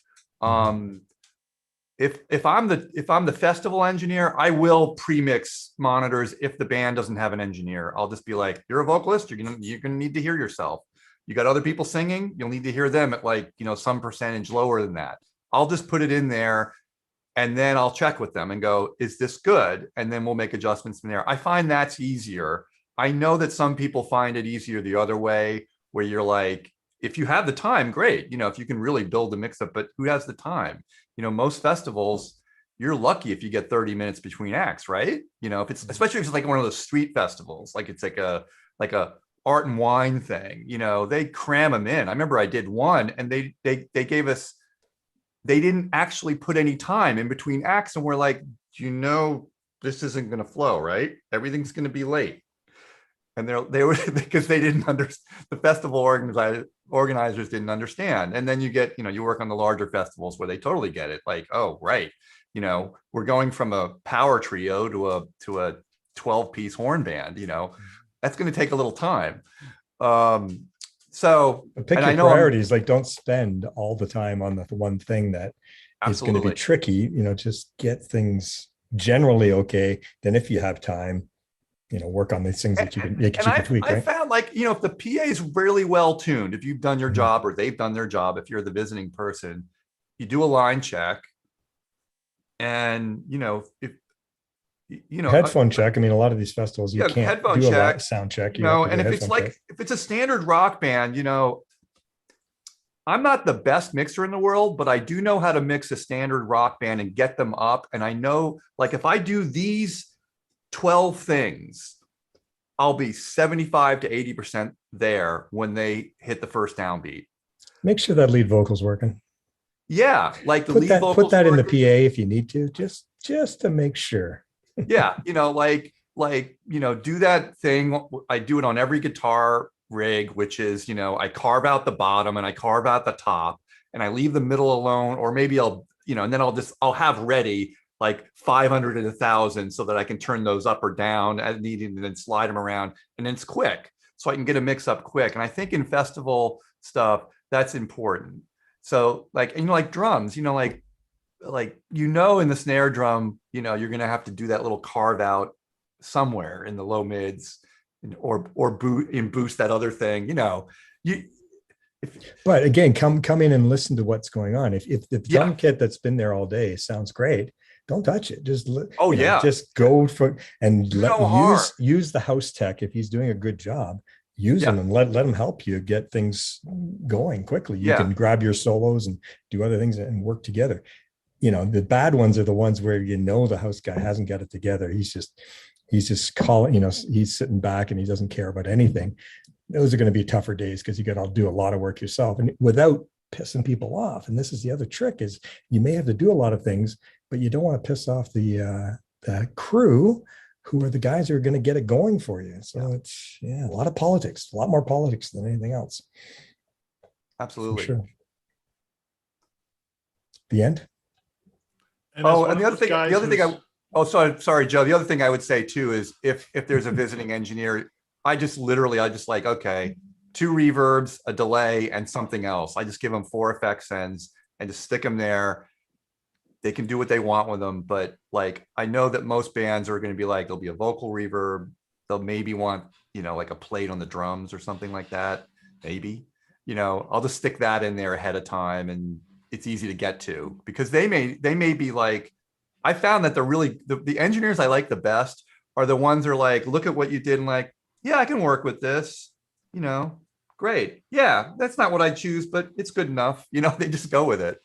If I'm the festival engineer, I will pre-mix monitors if the band doesn't have an engineer. I'll just be like, you're a vocalist, you're gonna need to hear yourself. You got other people singing, you'll need to hear them at like, you know, some percentage lower than that. I'll just put it in there and then I'll check with them and go, is this good? And then we'll make adjustments from there. I find that's easier. I know that some people find it easier the other way, where you're like, if you have the time, great. You know, if you can really build a mix up, but who has the time? You know, most festivals, you're lucky if you get 30 minutes between acts, right? You know, especially if it's like one of those street festivals, like it's like a art and wine thing, you know, they cram them in. I remember I did one and they gave us, they didn't actually put any time in between acts. And we're like, you know, this isn't going to flow, right? Everything's going to be late. And they were, because they didn't understand, the festival organizers didn't understand. And then you get, you know, you work on the larger festivals where they totally get it. Like, oh, right. You know, we're going from a power trio to a 12-piece horn band, you know, that's going to take a little time. So pick your priorities. Like, don't spend all the time on the one thing that is going to be tricky. You know, just get things generally okay. Then if you have time, you know, work on these things that you can tweak. I found, like, you know, if the PA is really well tuned, if you've done your job or they've done their job, if you're the visiting person, you do a line check, and you know, if you know, headphone check. I mean, a lot of these festivals you can't do a lot of sound check. You know, and if it's like if it's a standard rock band, you know, I'm not the best mixer in the world, but I do know how to mix a standard rock band and get them up. And I know, like, if I do these 12 things, I'll be 75 to 80% there when they hit the first downbeat. Make sure that lead vocal's working. Yeah, like the lead vocals. Put that in the PA if you need to, just to make sure. Yeah, you know, like, you know, do that thing. I do it on every guitar rig, which is, you know, I carve out the bottom and I carve out the top and I leave the middle alone, or maybe I'll, you know, and then I'll have ready like 500 and 1,000 so that I can turn those up or down as needed and then slide them around, and then it's quick. So I can get a mix up quick. And I think in festival stuff, that's important. So like, and you know, like drums, you know, like, you know, in the snare drum, you know, you're going to have to do that little carve out somewhere in the low mids, or boost that other thing, you know, but again, come in and listen to what's going on. If the drum kit that's been there all day sounds great, don't touch it. Just just go for and use the house tech. If he's doing a good job, use him and let him help you get things going quickly. You can grab your solos and do other things and work together. You know, the bad ones are the ones where, you know, the house guy hasn't got it together. He's just calling, you know, he's sitting back and he doesn't care about anything. Those are going to be tougher days because you got to do a lot of work yourself and without pissing people off. And this is the other trick, is you may have to do a lot of things, but you don't want to piss off the crew, who are the guys who are going to get it going for you. So it's a lot of politics, a lot more politics than anything else. Absolutely. For sure. The end. And the other thing sorry, Joe. The other thing I would say too is if there's a visiting engineer, I just like, okay, 2 reverbs, a delay, and something else. I just give them 4 effect sends and just stick them there. they can do what they want with them. But like, I know that most bands are going to be like, there'll be a vocal reverb. They'll maybe want, like a plate on the drums or something like that. Maybe, I'll just stick that in there ahead of time, and it's easy to get to, because they may be like, I found that the engineers I like the best are the ones that are like, look at what you did and like, yeah, I can work with this, great. Yeah, that's not what I choose, but it's good enough. They just go with it.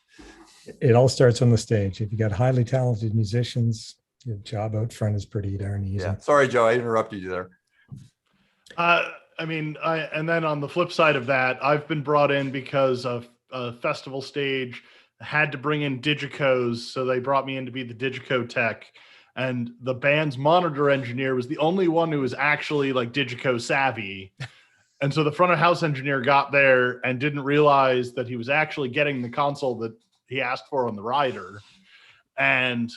It all starts on the stage. If you got highly talented musicians, your job out front is pretty darn easy. Yeah. Sorry, Joe, I interrupted you there. And then on the flip side of that, I've been brought in because of a festival stage had to bring in Digicos. So they brought me in to be the Digico tech. And the band's monitor engineer was the only one who was actually like Digico savvy. And so the front of house engineer got there and didn't realize that he was actually getting the console that he asked for on the rider, and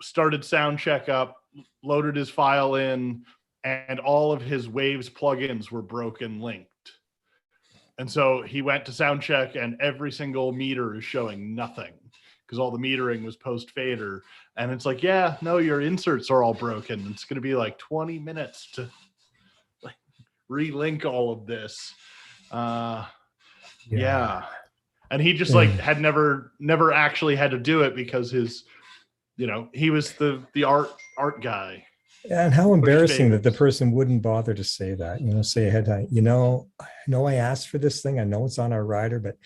started sound check up, loaded his file in, and all of his Waves plugins were broken linked. And so he went to sound check and every single meter is showing nothing because all the metering was post fader. And it's like, yeah, no, your inserts are all broken. It's going to be like 20 minutes to like relink all of this. Yeah. And he just like had never actually had to do it because his, he was the art guy. And how embarrassing that the person wouldn't bother to say that, say ahead of time, I know I asked for this thing. I know it's on our rider, but,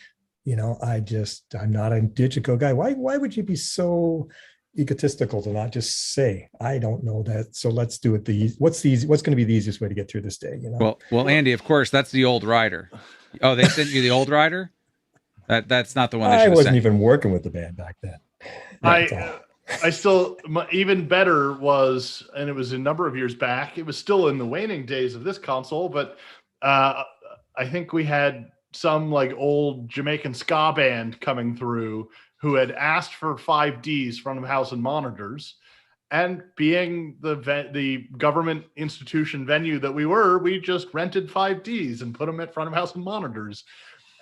I'm not a Digico guy. Why would you be so egotistical to not just say, I don't know that. So let's do it. What's going to be the easiest way to get through this day? Well, Andy, of course, that's the old rider. Oh, they sent you the old rider? That's not the one. I wasn't even working with the band back then. I still, even better was, and it was a number of years back, it was still in the waning days of this console, but I think we had some like old Jamaican ska band coming through who had asked for 5Ds, front of house and monitors. And being the government institution venue that we just rented 5Ds and put them at front of house and monitors.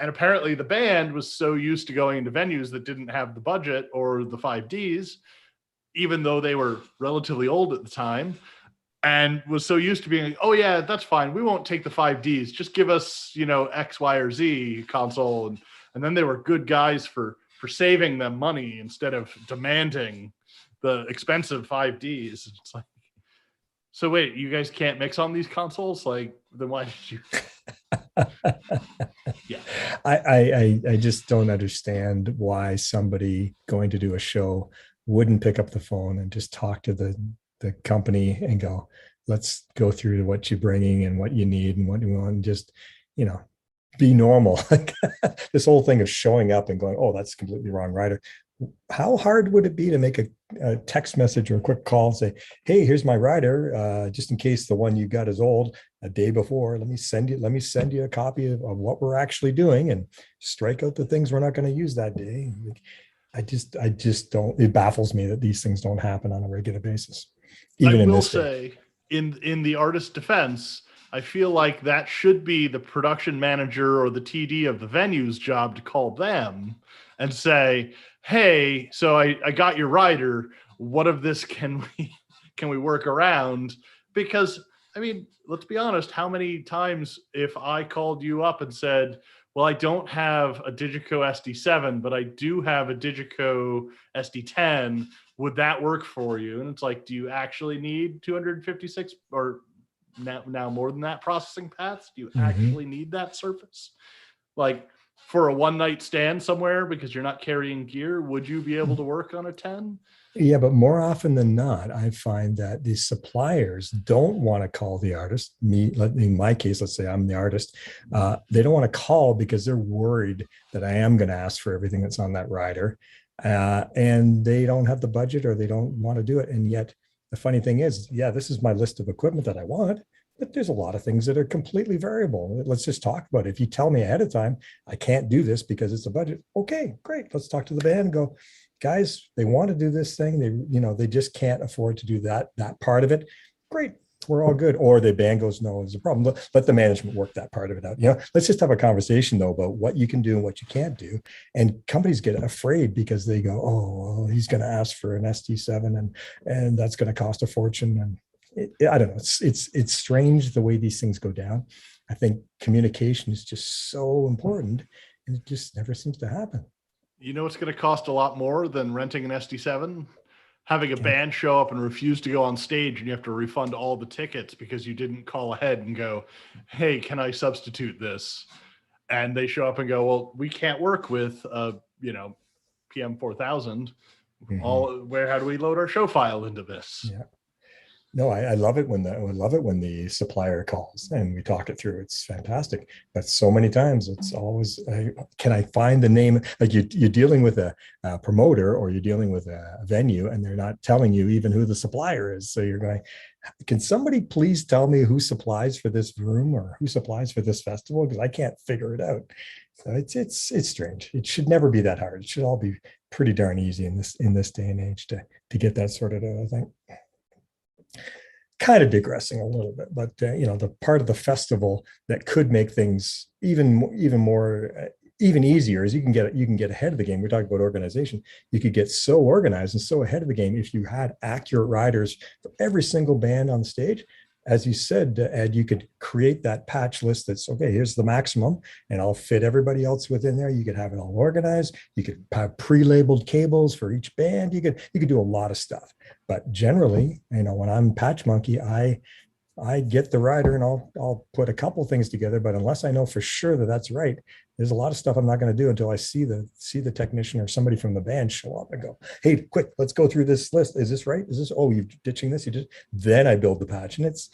And apparently the band was so used to going into venues that didn't have the budget or the 5Ds, even though they were relatively old at the time, and was so used to being like, oh yeah, that's fine. We won't take the 5Ds. Just give us, X, Y, or Z console. And then they were good guys for saving them money instead of demanding the expensive 5Ds. It's like, so wait, you guys can't mix on these consoles? Like, then why did you? Yeah. I just don't understand why somebody going to do a show wouldn't pick up the phone and just talk to the company and go, let's go through what you're bringing and what you need and what you want, and just, be normal. This whole thing of showing up and going, oh, that's completely wrong rider. How hard would it be to make a text message or a quick call and say, hey, here's my rider, just in case the one you got is old, a day before, let me send you a copy of what we're actually doing, and strike out the things we're not going to use that day. I just don't, it baffles me that these things don't happen on a regular basis. Even I in will this say, day. in the artist's defense, I feel like that should be the production manager or the TD of the venue's job to call them and say, hey, so I got your rider. What of this can we work around? Because, I mean, let's be honest, how many times if I called you up and said, well, I don't have a Digico SD7, but I do have a Digico SD10. Would that work for you? And it's like, do you actually need 256 or now more than that processing paths? Do you actually need that surface? Like for a one night stand somewhere because you're not carrying gear, would you be able to work on a 10? Yeah, but more often than not, I find that the suppliers don't want to call the artist. In my case, let's say I'm the artist. They don't want to call because they're worried that I am going to ask for everything that's on that rider. And they don't have the budget or they don't want to do it. And yet the funny thing is, yeah, this is my list of equipment that I want, but there's a lot of things that are completely variable. Let's just talk about it. If you tell me ahead of time, I can't do this because it's a budget. Okay, great. Let's talk to the band and go, guys, they want to do this thing. They just can't afford to do that part of it. Great. we're all good. Or the band goes, no, there's a problem. Let the management work that part of it out. Let's just have a conversation though about what you can do and what you can't do. And companies get afraid because they go, oh, well, he's going to ask for an ST7 and that's going to cost a fortune. And I don't know. It's strange the way these things go down. I think communication is just so important, and it just never seems to happen. You know, it's going to cost a lot more than renting an SD7. Having a band show up and refuse to go on stage, and you have to refund all the tickets because you didn't call ahead and go, hey, can I substitute this? And they show up and go, well, we can't work with PM4000. How do we load our show file into this? Yeah. No, I love it when the supplier calls and we talk it through. It's fantastic. But so many times it's always, can I find the name? Like you're dealing with a promoter or you're dealing with a venue and they're not telling you even who the supplier is. So you're going, can somebody please tell me who supplies for this room or who supplies for this festival? Because I can't figure it out. So it's strange. It should never be that hard. It should all be pretty darn easy in this day and age to get that sorted out, I think. Kind of digressing a little bit, but the part of the festival that could make things even easier is you can get ahead of the game. We're talking about organization. You could get so organized and so ahead of the game if you had accurate riders for every single band on the stage. As you said, Ed, you could create that patch list that's okay, here's the maximum, and I'll fit everybody else within there. You could have it all organized. You could have pre-labeled cables for each band. You could do a lot of stuff. But generally, when I'm Patch Monkey, I get the rider and I'll put a couple things together. But unless I know for sure that that's right, there's a lot of stuff I'm not going to do until I see the technician or somebody from the band show up and go, hey, quick, let's go through this list. Is this right? Is this, oh, you're ditching this? Then I build the patch. And it's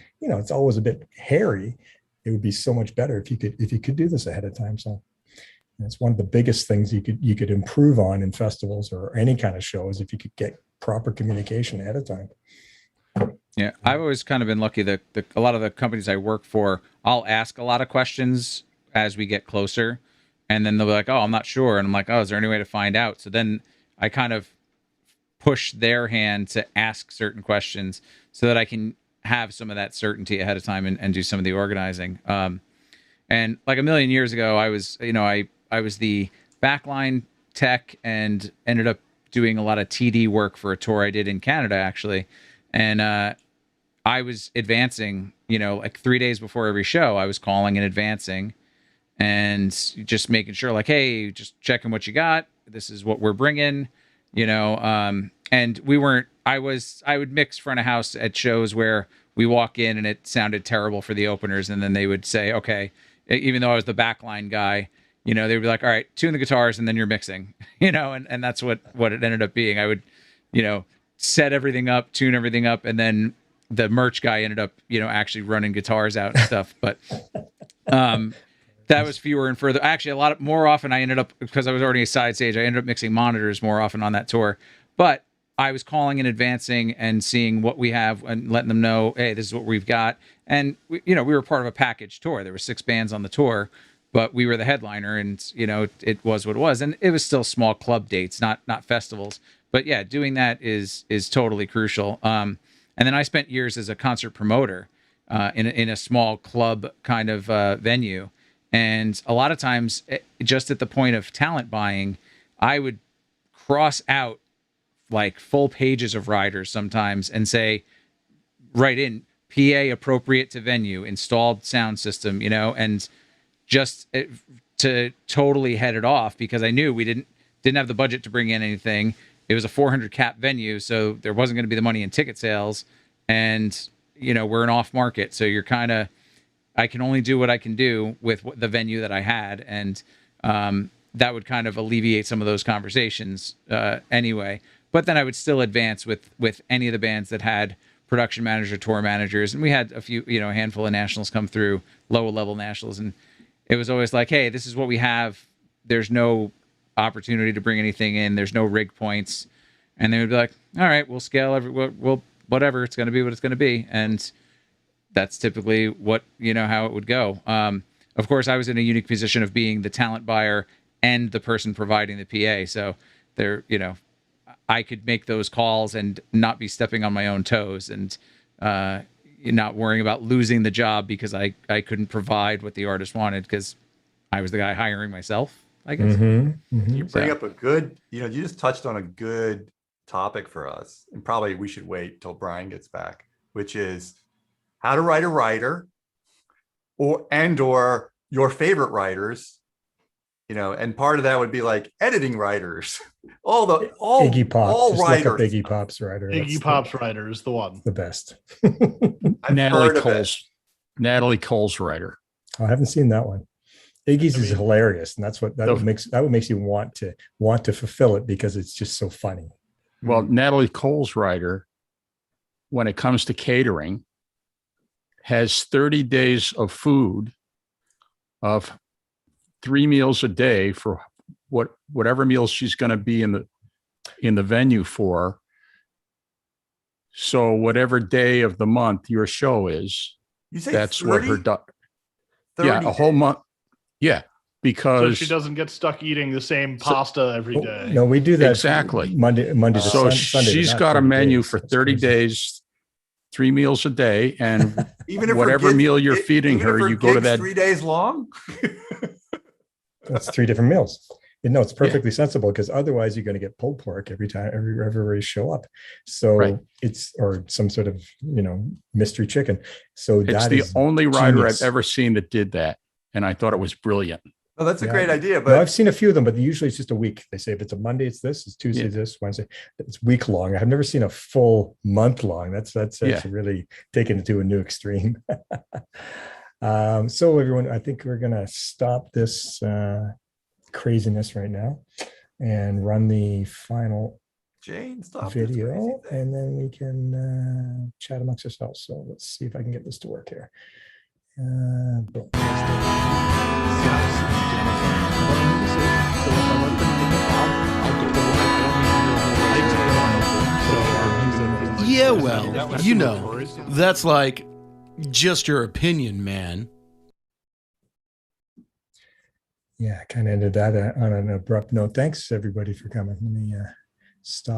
always a bit hairy. It would be so much better if you could do this ahead of time. So it's one of the biggest things you could improve on in festivals or any kind of shows if you could get proper communication ahead of time. Yeah, I've always kind of been lucky that a lot of the companies I work for, I'll ask a lot of questions as we get closer, and then they'll be like, oh, I'm not sure. And I'm like, oh, is there any way to find out? So then I kind of push their hand to ask certain questions so that I can have some of that certainty ahead of time and do some of the organizing. And like a million years ago, I was the backline tech and ended up doing a lot of TD work for a tour I did in Canada, actually. And I was advancing, like 3 days before every show, I was calling and advancing and just making sure like, hey, just checking what you got. This is what we're bringing, and I would mix front of house at shows where we walk in and it sounded terrible for the openers. And then they would say, okay, even though I was the backline guy, they'd be like, all right, tune the guitars and then you're mixing, and that's what it ended up being. I would, set everything up, tune everything up, and then the merch guy ended up, actually running guitars out and stuff. But that was fewer and further. Actually, more often I ended up, because I was already a side stage, I ended up mixing monitors more often on that tour. But I was calling and advancing and seeing what we have and letting them know, hey, this is what we've got. And we were part of a package tour. There were 6 bands on the tour, but we were the headliner, and it was what it was. And it was still small club dates, not festivals. But yeah, doing that is totally crucial. And then I spent years as a concert promoter in a small club kind of venue. And a lot of times, just at the point of talent buying, I would cross out like full pages of riders sometimes and say, write in PA appropriate to venue, installed sound system, and just to totally head it off, because I knew we didn't have the budget to bring in anything. It was a 400 cap venue, so there wasn't going to be the money in ticket sales, and we're an off market, so you're kind of, I can only do what I can do with the venue that I had, and that would kind of alleviate some of those conversations anyway. But then I would still advance with any of the bands that had production manager, tour managers, and we had a few, a handful of nationals come through, lower level nationals, and it was always like, hey, this is what we have. There's no opportunity to bring anything in. There's no rig points, and they would be like, all right, we'll scale we'll whatever, it's going to be what it's going to be. And that's typically what, how it would go. Of course, I was in a unique position of being the talent buyer and the person providing the PA. So there, I could make those calls and not be stepping on my own toes. And, not worrying about losing the job because I couldn't provide what the artist wanted because I was the guy hiring myself, I guess. You bring up a good, you just touched on a good topic for us, and probably we should wait till Brian gets back, which is how to write a writer or your favorite writers, and part of that would be like editing writers, all Iggy Pop. all Just writers. look up Iggy Pop's writer. Iggy Pop's writer is the one. The best. Natalie Cole's writer. I haven't seen that one. Iggy's is hilarious, and that's what makes you want to fulfill it because it's just so funny. Well, Natalie Cole's writer, when it comes to catering, has 30 days of food of 3 meals a day for whatever meals she's going to be in the venue for. So whatever day of the month your show is, you say that's 30? what her a whole month. Yeah, because so she doesn't get stuck eating the same pasta every day. No, we do that exactly Monday to so Sunday. She's got a menu for 30 days, 3 meals a day, and even if whatever meal you're feeding her, you go to that 3 days long. That's 3 different meals. No, it's perfectly sensible because otherwise you're going to get pulled pork every time everybody show up. So it's or some sort of mystery chicken. So it's the only writer I've ever seen that did that, and I thought it was brilliant. Oh, that's a great idea. But I've seen a few of them, but usually it's just a week. They say if it's a Monday, it's this. It's Tuesday, this. Wednesday, it's week long. I've never seen a full month long. That's really taken it to a new extreme. So everyone, I think we're gonna stop this craziness right now and run the final video, and then we can chat amongst ourselves. So let's see if I can get this to work here. Boom. Yeah, well, that's like just your opinion, man. Yeah, kind of ended that on an abrupt note. Thanks everybody for coming. Let me stop.